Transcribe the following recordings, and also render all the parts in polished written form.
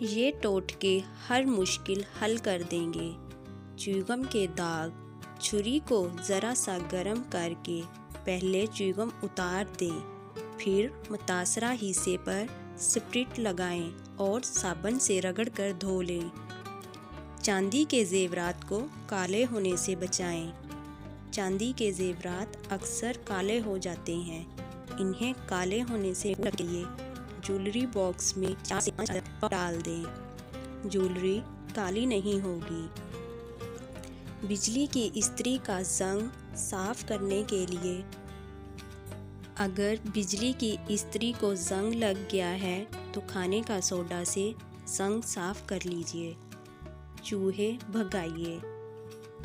ये टोटके हर मुश्किल हल कर देंगे। च्युइंगम के दाग। छुरी को ज़रा सा गर्म करके पहले च्युइंगम उतार दें, फिर मुतासरा हिस्से पर स्प्रिट लगाएं और साबुन से रगड़कर धो लें। चांदी के ज़ेवरात को काले होने से बचाएं। चांदी के ज़ेवरात अक्सर काले हो जाते हैं। इन्हें काले होने से बचाने के लिए ज्वेलरी बॉक्स में 4 से 5 डाल दें। ज्वेलरी काली नहीं होगी। बिजली की इस्त्री का ज़ंग साफ़ करने के लिए, अगर बिजली की इस्त्री को ज़ंग लग गया है तो खाने का सोडा से ज़ंग साफ़ कर लीजिए। चूहे भगाइए।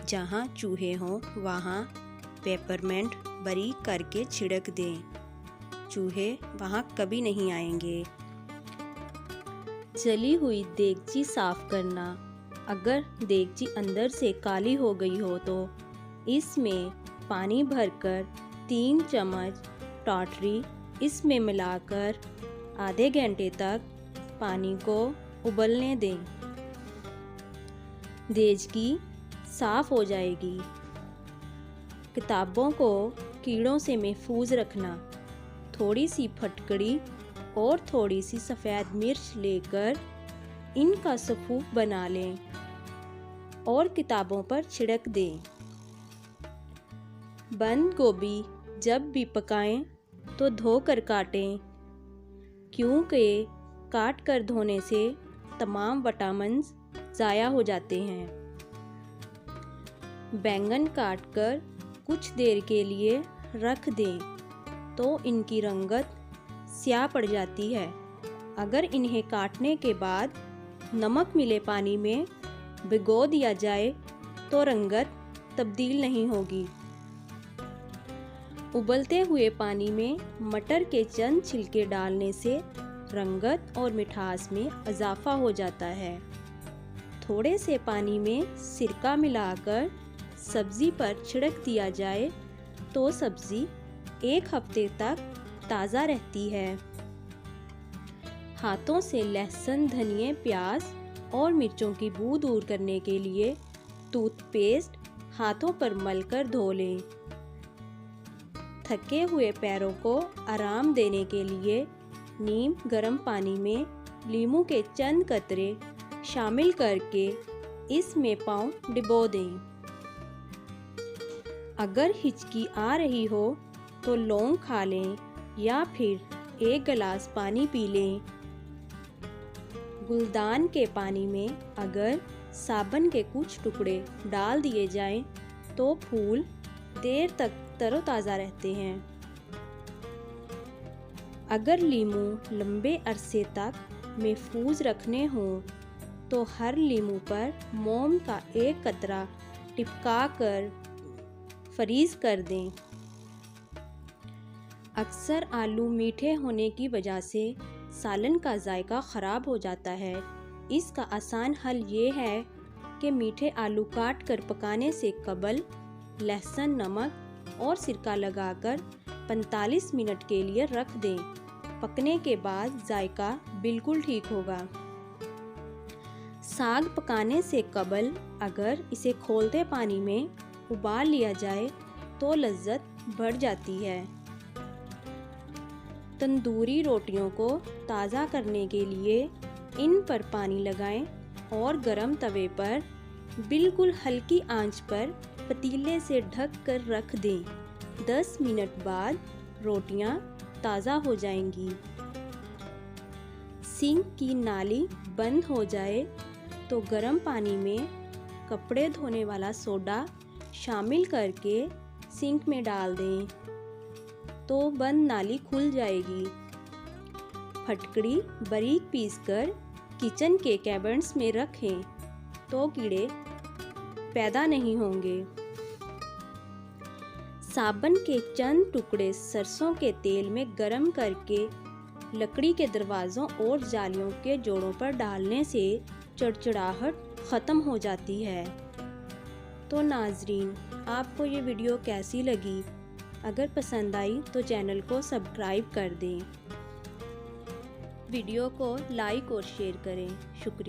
जहाँ चूहे हों वहाँ पेपरमेंट बारीक करके छिड़क दें। चूहे वहाँ कभी नहीं आएंगे। जली हुई देगची साफ़ करना। अगर देगची अंदर से काली हो गई हो तो इसमें पानी भरकर 3 चम्मच टाटरी इसमें मिलाकर आधे घंटे तक पानी को उबलने दें। देगची साफ़ हो जाएगी। किताबों को कीड़ों से महफूज रखना। थोड़ी सी फटकड़ी और थोड़ी सी सफ़ेद मिर्च लेकर इनका सफूफ बना लें और किताबों पर छिड़क दें। बंद गोभी जब भी पकाएं तो धोकर काटें, क्योंकि काट कर धोने से तमाम विटामिन्स ज़ाया हो जाते हैं। बैंगन काटकर कुछ देर के लिए रख दें तो इनकी रंगत स्याह पड़ जाती है। अगर इन्हें काटने के बाद नमक मिले पानी में भिगो दिया जाए तो रंगत तब्दील नहीं होगी। उबलते हुए पानी में मटर के चंद छिलके डालने से रंगत और मिठास में इजाफा हो जाता है। थोड़े से पानी में सिरका मिलाकर सब्ज़ी पर छिड़क दिया जाए तो सब्ज़ी 1 हफ्ते तक ताज़ा रहती है। हाथों से लहसुन, धनिया, प्याज और मिर्चों की बू दूर करने के लिए टूथपेस्ट हाथों पर मलकर धो लें। थके हुए पैरों को आराम देने के लिए नीम गर्म पानी में नींबू के चंद कतरे शामिल करके इसमें पाँव डिबो दें। अगर हिचकी आ रही हो तो लौंग खा लें या फिर 1 गिलास पानी पी लें। गुलदान के पानी में अगर साबुन के कुछ टुकड़े डाल दिए जाएं तो फूल देर तक तरोताज़ा रहते हैं। अगर नींबू लंबे अरसे तक महफूज रखने हों तो हर नींबू पर मोम का 1 कतरा टिपका कर फ्रीज कर दें। अक्सर आलू मीठे होने की वजह से सालन का जायका ख़राब हो जाता है। इसका आसान हल ये है कि मीठे आलू काट कर पकाने से कबल लहसुन, नमक और सिरका लगाकर 45 मिनट के लिए रख दें। पकने के बाद जायका बिल्कुल ठीक होगा। साग पकाने से कबल अगर इसे खौलते पानी में उबाल लिया जाए तो लज्जत बढ़ जाती है। तंदूरी रोटियों को ताज़ा करने के लिए इन पर पानी लगाएं और गरम तवे पर बिल्कुल हल्की आंच पर पतीले से ढक कर रख दें। 10 मिनट बाद रोटियां ताज़ा हो जाएंगी। सिंक की नाली बंद हो जाए तो गर्म पानी में कपड़े धोने वाला सोडा शामिल करके सिंक में डाल दें तो बंद नाली खुल जाएगी। फटकड़ी बारीक पीसकर किचन के कैबिनेट्स में रखें तो कीड़े पैदा नहीं होंगे। साबुन के चंद टुकड़े सरसों के तेल में गरम करके लकड़ी के दरवाज़ों और जालियों के जोड़ों पर डालने से चिड़चिड़ाहट ख़त्म हो जाती है। तो नाजरीन, आपको ये वीडियो कैसी लगी? अगर पसंद आई तो चैनल को सब्सक्राइब कर दें। वीडियो को लाइक और शेयर करें। शुक्रिया।